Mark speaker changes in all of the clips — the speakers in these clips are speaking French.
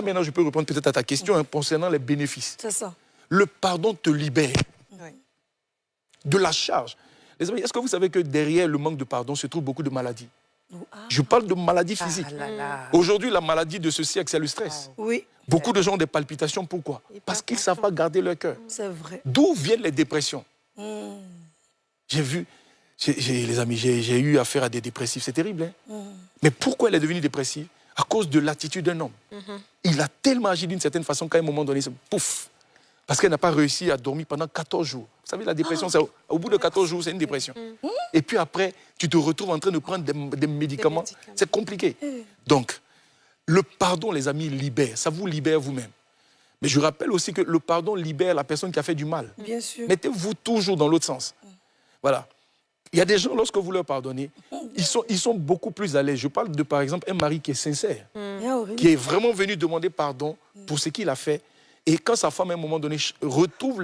Speaker 1: Là, maintenant, je peux répondre peut-être à ta question concernant les bénéfices.
Speaker 2: C'est ça.
Speaker 1: Le pardon te libère de la charge. Les amis, est-ce que vous savez que derrière le manque de pardon se trouve beaucoup de maladies? Je parle de maladies physiques. Aujourd'hui, la maladie de ce siècle, c'est le stress.
Speaker 2: Oui.
Speaker 1: Beaucoup de gens ont des palpitations. Pourquoi? Parce qu'ils ne savent pas garder leur cœur.
Speaker 2: C'est vrai.
Speaker 1: D'où viennent les dépressions? J'ai vu, les amis, j'ai eu affaire à des dépressifs. C'est terrible. Hein? Mais pourquoi elle est devenue dépressive? À cause de l'attitude d'un homme. Il a tellement agi d'une certaine façon qu'à un moment donné, pouf! Parce qu'elle n'a pas réussi à dormir pendant 14 jours. Vous savez, la dépression, au bout de 14 jours, c'est une dépression. Et puis après, tu te retrouves en train de prendre des médicaments. C'est compliqué. Donc, le pardon, les amis, libère. Ça vous libère vous-même. Mais je rappelle aussi que le pardon libère la personne qui a fait du mal.
Speaker 2: Bien sûr.
Speaker 1: Mettez-vous toujours dans l'autre sens. Voilà. Il y a des gens, lorsque vous leur pardonnez, ils sont beaucoup plus à l'aise. Je parle de, par exemple, un mari qui est sincère, qui est vraiment venu demander pardon pour ce qu'il a fait. Et quand sa femme, à un moment donné, retrouve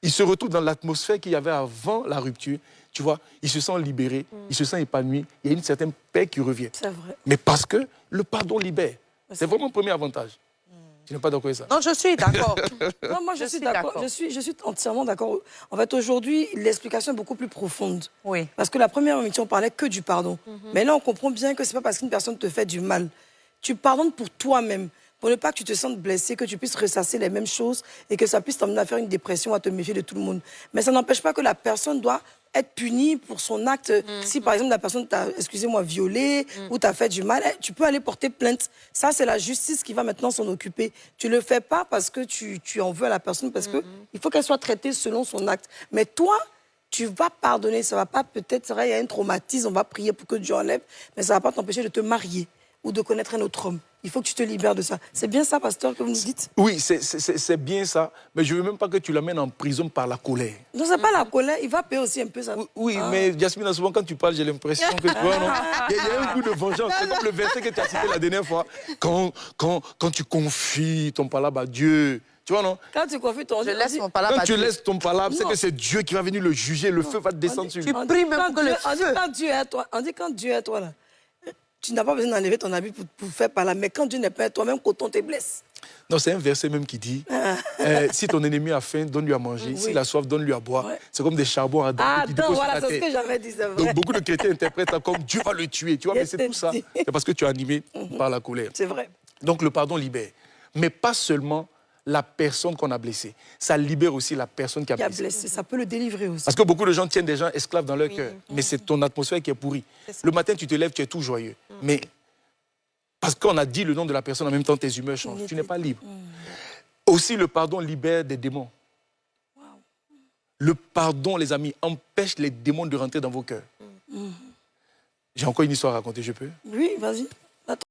Speaker 1: il se retrouve dans l'atmosphère qu'il y avait avant la rupture, tu vois, il se sent libéré, il se sent épanoui, il y a une certaine paix qui revient. C'est vrai. Mais parce que le pardon libère. C'est vraiment le premier avantage. Tu n'es pas d'accord avec ça?
Speaker 3: Non, je suis d'accord.
Speaker 2: Non, moi, je suis d'accord. Je suis entièrement d'accord. En fait, aujourd'hui, l'explication est beaucoup plus profonde. Oui. Parce que la première émission, on parlait que du pardon. Mais là, on comprend bien que ce n'est pas parce qu'une personne te fait du mal. Tu pardonnes pour toi-même. Pour ne pas que tu te sentes blessé, que tu puisses ressasser les mêmes choses et que ça puisse t'emmener à faire une dépression, à te méfier de tout le monde. Mais ça n'empêche pas que la personne doit être punie pour son acte. Si, par exemple, la personne t'a, excusez-moi, violé ou t'a fait du mal, tu peux aller porter plainte. Ça, c'est la justice qui va maintenant s'en occuper. Tu ne le fais pas parce que tu en veux à la personne, parce qu'il faut qu'elle soit traitée selon son acte. Mais toi, tu vas pardonner. Ça va pas, peut-être, il y a un traumatisme, on va prier pour que Dieu enlève, mais ça ne va pas t'empêcher de te marier ou de connaître un autre homme. Il faut que tu te libères de ça. C'est bien ça, pasteur, que vous nous dites?
Speaker 1: Oui, c'est bien ça. Mais je ne veux même pas que tu l'amènes en prison par la colère.
Speaker 2: Non, ce n'est pas la colère. Il va payer aussi un peu ça.
Speaker 1: Oui, mais Yasmina, souvent quand tu parles, j'ai l'impression que... Il y a un coup de vengeance. C'est comme le verset que tu as cité la dernière fois. Quand tu confies ton palabre à Dieu... Tu vois, non?
Speaker 2: Quand tu confies ton...
Speaker 1: Quand tu laisses ton palabre, c'est que c'est Dieu qui va venir le juger. Le feu va te descendre sur lui.
Speaker 2: Tu pries même que le feu... Quand Dieu est à toi, on dit quand Dieu est à toi, là, tu n'as pas besoin d'enlever ton habit pour faire par là. Mais quand Dieu n'est pas à toi, même coton te blesse.
Speaker 1: Non, c'est un verset même qui dit si ton ennemi a faim, donne-lui à manger. S'il a soif, donne-lui à boire. C'est comme des charbons ardents.
Speaker 2: Ah, attends, voilà, c'est ce que j'avais dit, c'est vrai.
Speaker 1: Donc beaucoup de chrétiens interprètent ça comme Dieu va le tuer. Tu vois, mais c'est tout ça. C'est parce que tu es animé par la colère.
Speaker 2: C'est vrai.
Speaker 1: Donc le pardon libère. Mais pas seulement la personne qu'on a blessée. Ça libère aussi la personne qui a blessé.
Speaker 2: Ça peut le délivrer aussi.
Speaker 1: Parce que beaucoup de gens tiennent des gens esclaves dans leur cœur. Mais c'est ton atmosphère qui est pourrie. Le matin, tu te lèves, tu es tout joyeux. Mais parce qu'on a dit le nom de la personne, en même temps, tes humeurs changent. Tu n'es pas libre. Aussi, le pardon libère des démons. Le pardon, les amis, empêche les démons de rentrer dans vos cœurs. J'ai encore une histoire à raconter, je peux?
Speaker 2: Oui, vas-y.